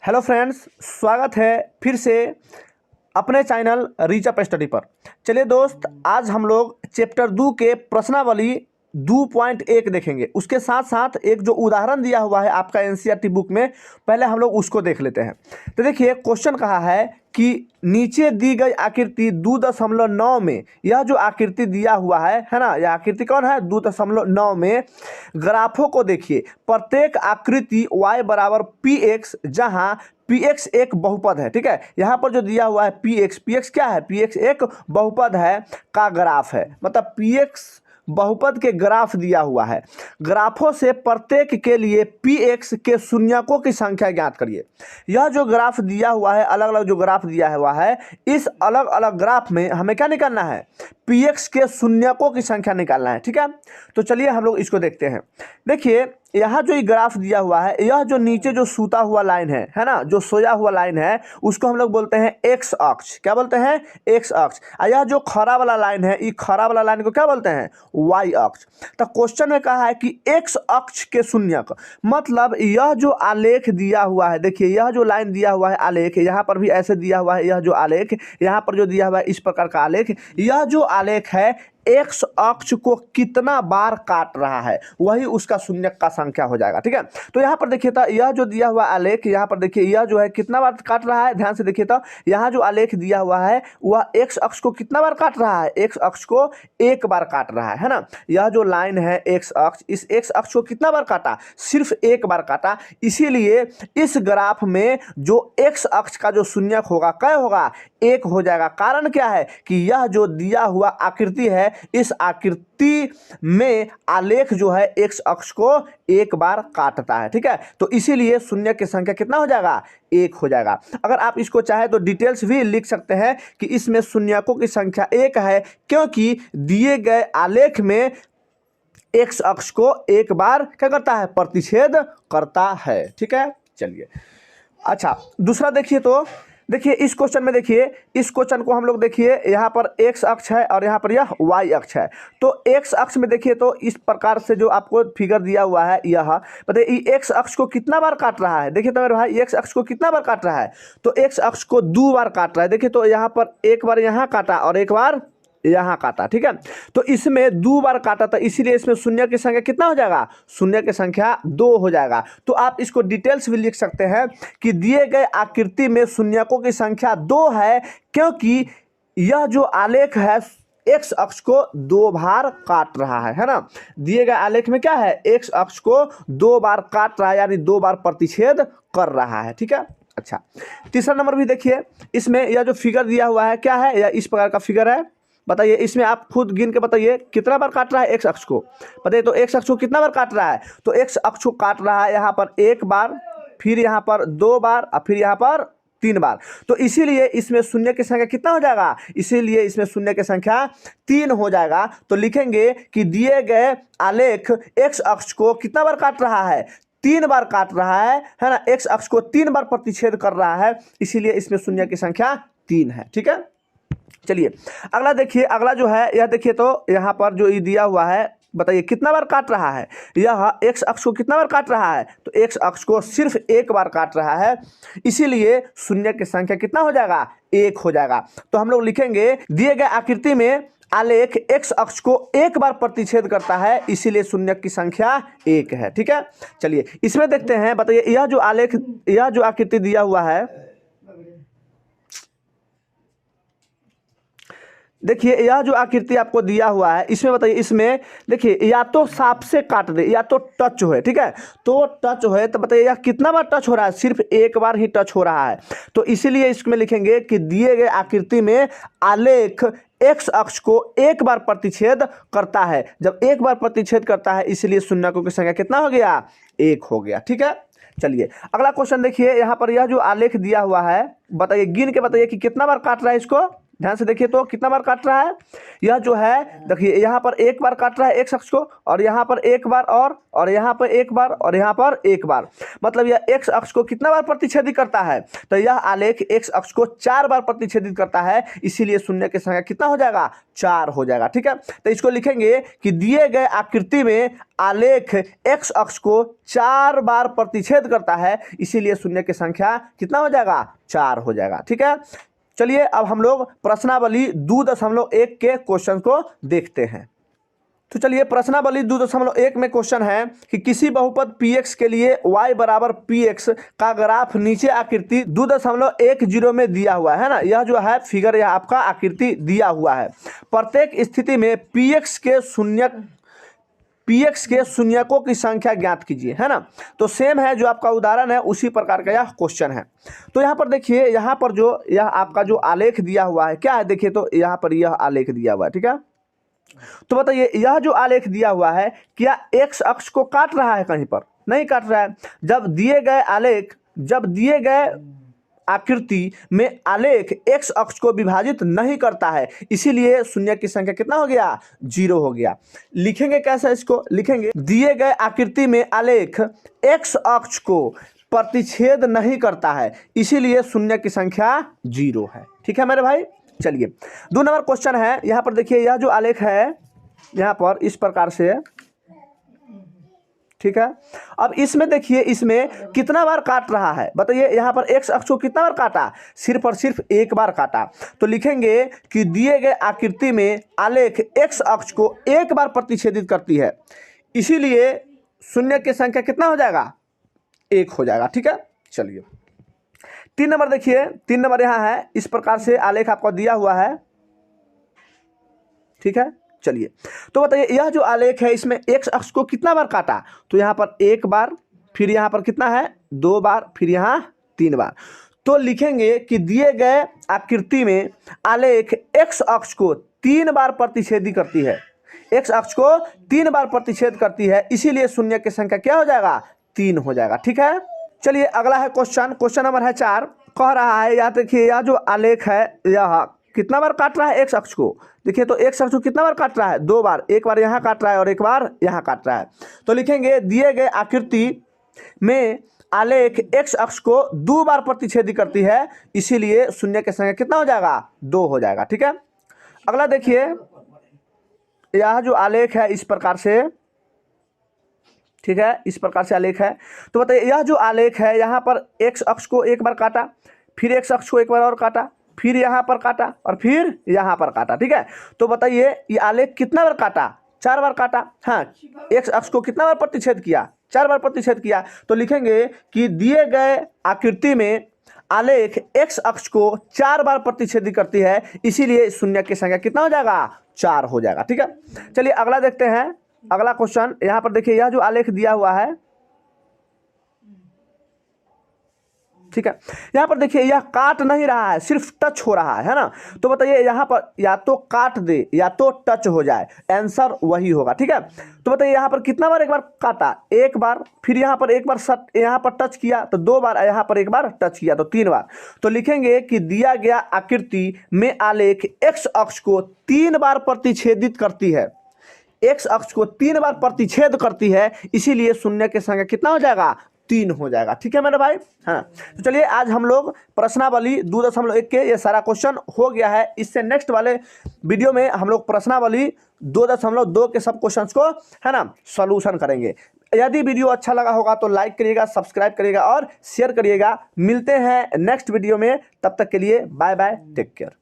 Hello friends, स्वागत है फिर से अपने चैनल रीच अप स्टडी पर। चलिए दोस्त, आज हम लोग चैप्टर 2 के प्रश्नावली 2.1 देखेंगे। उसके साथ साथ एक जो उदाहरण दिया हुआ है आपका एनसीईआरटी बुक में, पहले हम लोग उसको देख लेते हैं। तो देखिए, क्वेश्चन कहा है कि नीचे दी गई आकृति 2.9 में, यह जो आकृति दिया हुआ है ना, यह आकृति कौन है? 2.9 में ग्राफों को देखिए। प्रत्येक आकृति y बराबर px, जहां px एक बहुपद है। ठीक है, यहाँ पर जो दिया हुआ है px क्या है? px एक बहुपद है का ग्राफ है, मतलब px बहुपद के ग्राफ दिया हुआ है। ग्राफों से प्रत्येक के लिए px के शून्यकों की संख्या ज्ञात करिए। यह जो ग्राफ दिया हुआ है, अलग अलग जो ग्राफ दिया हुआ है, इस अलग अलग ग्राफ में हमें क्या निकालना है? px के शून्यकों की संख्या निकालना है। ठीक है, तो चलिए हम लोग इसको देखते हैं। देखिए, यहाँ जो ये ग्राफ दिया हुआ है, यह जो नीचे जो सूता हुआ लाइन है ना, जो सोया हुआ लाइन है, उसको हम लोग बोलते हैं एक्स अक्ष। क्या बोलते हैं? एक्स अक्ष। और यह जो खड़ा वाला लाइन है, ये खड़ा वाला लाइन को क्या बोलते हैं? वाई अक्ष। तो क्वेश्चन में कहा है कि एक्स अक्ष के शून्यक, मतलब यह जो आलेख दिया हुआ है, देखिए यह जो लाइन दिया हुआ है आलेख, यहाँ पर भी ऐसे दिया हुआ है, यह जो आलेख यहाँ पर जो दिया हुआ है इस प्रकार का आलेख, यह जो आलेख है एक्स अक्ष को कितना बार काट रहा है, वही उसका शून्यक का संख्या हो जाएगा। ठीक है, तो यहाँ पर देखिए, तो यह जो दिया हुआ आलेख, यहाँ पर देखिए यह जो है कितना बार काट रहा है, ध्यान से देखिए। तो यहाँ जो आलेख दिया हुआ है वह एक्स अक्ष को कितना बार काट रहा है? एक्स अक्ष को एक बार काट रहा है ना। यह जो लाइन है एक्स अक्ष, इस एक्स अक्ष को कितना बार काटा? सिर्फ एक बार काटा। इसीलिए इस ग्राफ में जो एक्स अक्ष का जो शून्यक होगा, क्या होगा? एक हो जाएगा। कारण क्या है कि यह जो दिया हुआ आकृति है, इस आकृति में आलेख जो है एक्स अक्ष को एक बार काटता है। ठीक है, तो इसीलिए शून्य की संख्या कितना हो जाएगा? एक हो जाएगा। अगर आप इसको चाहे तो डिटेल्स भी लिख सकते हैं कि इसमें शून्यकों की संख्या एक है, क्योंकि दिए गए आलेख में एक्स अक्ष को एक बार क्या करता है? प्रतिच्छेद करता है। ठीक है, चलिए अच्छा, दूसरा देखिए। तो देखिए इस क्वेश्चन में, देखिए इस क्वेश्चन को हम लोग देखिए, यहाँ पर एक्स अक्ष है और यहाँ पर यह वाई अक्ष है। तो एक्स अक्ष में देखिए, तो इस प्रकार से जो आपको फिगर दिया हुआ है, यह बताइए एक्स अक्ष को कितना बार काट रहा है? देखिए तो मेरे भाई, एक्स अक्ष को कितना बार काट रहा है? तो एक्स अक्ष को 2 बार काट रहा है। देखिए, तो यहाँ पर एक बार यहाँ काटा और एक बार यहाँ काटा। ठीक है, तो इसमें 2 बार काटा था, इसीलिए इसमें शून्य की संख्या कितना हो जाएगा? शून्य की संख्या 2 हो जाएगा। तो आप इसको डिटेल्स भी लिख सकते हैं कि दिए गए आकृति में शून्यकों की संख्या 2 है, क्योंकि यह जो आलेख है एक्स अक्ष को 2 बार काट रहा है ना। दिए गए आलेख में क्या है? एक्स अक्ष को 2 बार काट रहा है, यानी 2 बार प्रतिच्छेद कर रहा है। ठीक है, अच्छा, तीसरा नंबर भी देखिए। इसमें यह जो फिगर दिया हुआ है, क्या है? यह इस प्रकार का फिगर है। बताइए, इसमें आप खुद गिन के बताइए कितना बार काट रहा है एक्स अक्ष को। बताइए, तो एक्स अक्ष को कितना बार काट रहा है? तो एक्स अक्ष को काट रहा है यहाँ पर 1 बार, फिर यहाँ पर 2 बार और फिर यहाँ पर 3 बार। तो इसीलिए इसमें शून्य की संख्या कितना हो जाएगा? इसीलिए इसमें शून्य की संख्या 3 हो जाएगा। तो लिखेंगे कि दिए गए आलेख एक्स अक्ष को कितना बार काट रहा है? 3 बार काट रहा है ना। एक्स अक्ष को 3 बार प्रतिच्छेद कर रहा है, इसीलिए इसमें शून्य की संख्या 3 है। ठीक है, चलिए अगला देखिए। अगला जो है यह देखिए, तो यहाँ पर जो ये दिया हुआ है, बताइए कितना बार काट रहा है? यह एक्स अक्ष को कितना बार काट रहा है? तो एक्स अक्ष को सिर्फ एक बार काट रहा है, इसीलिए शून्य की संख्या कितना हो जाएगा? 1 हो जाएगा। तो हम लोग लिखेंगे दिए गए आकृति में आलेख एक्स अक्ष को एक बार प्रतिच्छेद करता है, इसीलिए शून्य की संख्या 1 है। ठीक है, चलिए इसमें देखते हैं। बताइए, यह जो आलेख, यह जो आकृति दिया हुआ है, देखिए यह जो आकृति आपको दिया हुआ है, इसमें बताइए, इसमें देखिए या तो सांप से काट दे या तो टच हो, ठीक है। तो टच हो तो बताइए यह कितना बार टच हो रहा है? सिर्फ एक बार ही टच हो रहा है। तो इसीलिए इसमें लिखेंगे कि दिए गए आकृति में आलेख एक्स अक्ष को एक बार प्रतिच्छेद करता है। जब एक बार प्रतिच्छेद करता है, इसलिए शून्यकों की संख्या कितना हो गया? 1 हो गया। ठीक है, चलिए अगला क्वेश्चन देखिए। यहाँ पर यह जो आलेख दिया हुआ है, बताइए गिन के बताइए कि कितना बार काट रहा है इसको। ध्यान से देखिए तो कितना बार काट रहा है, यह जो है देखिए यहाँ पर एक बार काट रहा है एक्स अक्ष को, और यहाँ पर एक बार और यहाँ पर एक बार और यहाँ पर एक बार, मतलब यह एक्स अक्ष को कितना बार प्रतिच्छेदित करता है, तो यह आलेख एक्स अक्ष को 4 बार प्रतिच्छेदित करता है, इसीलिए शून्य की संख्या कितना हो जाएगा, 4 हो जाएगा। ठीक है, तो इसको लिखेंगे कि दिए गए आकृति में आलेख एक्स अक्ष को 4 बार प्रतिच्छेद करता है, इसीलिए शून्य की संख्या कितना हो जाएगा, 4 हो जाएगा। ठीक है, चलिए अब हम लोग प्रश्नावली 2.1 के क्वेश्चन को देखते हैं। तो चलिए प्रश्नावली 2.1 में क्वेश्चन है कि किसी बहुपद px के लिए y बराबर px का ग्राफ नीचे आकृति 2.10 में दिया हुआ है ना, यह जो है फिगर यह आपका आकृति दिया हुआ है। प्रत्येक स्थिति में px के शून्यकों की संख्या ज्ञात कीजिए, है ना। तो सेम है जो आपका उदाहरण है, उसी प्रकार का यह क्वेश्चन है। तो यहाँ पर देखिए, यहाँ पर जो यह आपका जो आलेख दिया हुआ है क्या है, देखिए तो यहाँ पर यह आलेख दिया हुआ है। ठीक है, तो बताइए यह जो आलेख दिया हुआ है क्या एक्स अक्ष को काट रहा है, कहीं पर नहीं काट रहा है। जब दिए गए आकृति में आलेख एक्स अक्ष को विभाजित नहीं करता है, इसीलिए शून्य की संख्या कितना हो गया, 0 हो गया। लिखेंगे कैसे, इसको लिखेंगे दिए गए आकृति में आलेख एक्स अक्ष को प्रतिच्छेद नहीं करता है, इसीलिए शून्य की संख्या 0 है। ठीक है मेरे भाई, चलिए 2 नंबर क्वेश्चन है। यहाँ पर देखिए यह जो आलेख है यहाँ पर इस प्रकार से, ठीक है। अब इसमें देखिए इसमें कितना बार काट रहा है, बताइए यहाँ पर एक्स अक्ष को कितना बार काटा, सिर्फ और सिर्फ एक बार काटा। तो लिखेंगे कि दिए गए आकृति में आलेख एक्स अक्ष को एक बार प्रतिच्छेदित करती है, इसीलिए शून्य की संख्या कितना हो जाएगा, 1 हो जाएगा। ठीक है, चलिए 3 नंबर देखिए, 3 नंबर यहाँ है, इस प्रकार से आलेख आपको दिया हुआ है। ठीक है, चलिए तो बताइए यह जो आलेख है इसमें एक्स अक्ष को कितना बार काटा, तो यहाँ पर 1 बार, फिर यहाँ पर कितना है 2 बार, फिर यहाँ 3 बार। तो लिखेंगे कि दिए गए आकृति में आलेख एक्स अक्ष को 3 बार प्रतिच्छेदी करती है, एक्स अक्ष को 3 बार प्रतिच्छेद करती है, इसीलिए शून्य की संख्या क्या हो जाएगा, 3 हो जाएगा। ठीक है, चलिए अगला है क्वेश्चन नंबर है 4। कह रहा है यहाँ देखिए यह जो आलेख है यह कितना बार काट रहा है एक्स अक्ष को, देखिए तो एक्स अक्ष को कितना बार काट रहा है, 2 बार, एक बार यहाँ काट रहा है और एक बार यहाँ काट रहा है। तो लिखेंगे दिए गए आकृति में आलेख एक्स अक्ष को 2 बार प्रतिच्छेदी करती है, इसीलिए शून्य की संख्या कितना हो जाएगा, 2 हो जाएगा। ठीक है, अगला देखिए यह जो आलेख है इस प्रकार से, ठीक है, इस प्रकार से आलेख है। तो बताइए यह जो आलेख है यहाँ पर एक्स अक्ष को एक बार काटा, फिर एक्स अक्ष को एक बार और काटा, फिर यहाँ पर काटा और फिर यहाँ पर काटा। ठीक है, तो बताइए ये आलेख कितना बार काटा, 4 बार काटा। हाँ, एक्स अक्ष को कितना बार प्रतिच्छेद किया, 4 बार प्रतिच्छेद किया। तो लिखेंगे कि दिए गए आकृति में आलेख एक्स अक्ष को 4 बार प्रतिच्छेदी करती है, इसीलिए शून्य की संख्या कितना हो जाएगा, 4 हो जाएगा। ठीक है, चलिए अगला देखते हैं, अगला क्वेश्चन। यहाँ पर देखिए यह जो आलेख दिया हुआ है, ठीक है, यहाँ पर देखिए यह काट नहीं रहा है, सिर्फ टच हो रहा है ना। तो बताइए यहाँ पर या तो काट दे या तो टच हो जाए, आंसर वही होगा। ठीक है, तो बताइए यहाँ पर कितना बार एक बार काटा, 1 बार, फिर यहाँ पर एक बार यहाँ पर टच किया तो 2 बार, यहाँ पर एक बार टच किया तो 3 बार। तो लिखेंगे कि दिया गया आकृति में आलेख एक्स अक्ष को 3 बार प्रतिच्छेदित करती है, एक्स अक्ष को 3 बार प्रतिच्छेद करती है, इसीलिए शून्य की संख्या कितना हो जाएगा, 3 हो जाएगा। ठीक है मेरे भाई, हाँ। तो चलिए आज हम लोग प्रश्नावली 2.1 के ये सारा क्वेश्चन हो गया है। इससे नेक्स्ट वाले वीडियो में हम लोग प्रश्नावली 2.2 के सब क्वेश्चंस को, है ना, सॉल्यूशन करेंगे। यदि वीडियो अच्छा लगा होगा तो लाइक करिएगा, सब्सक्राइब करिएगा और शेयर करिएगा। मिलते हैं नेक्स्ट वीडियो में, तब तक के लिए बाय बाय, टेक केयर।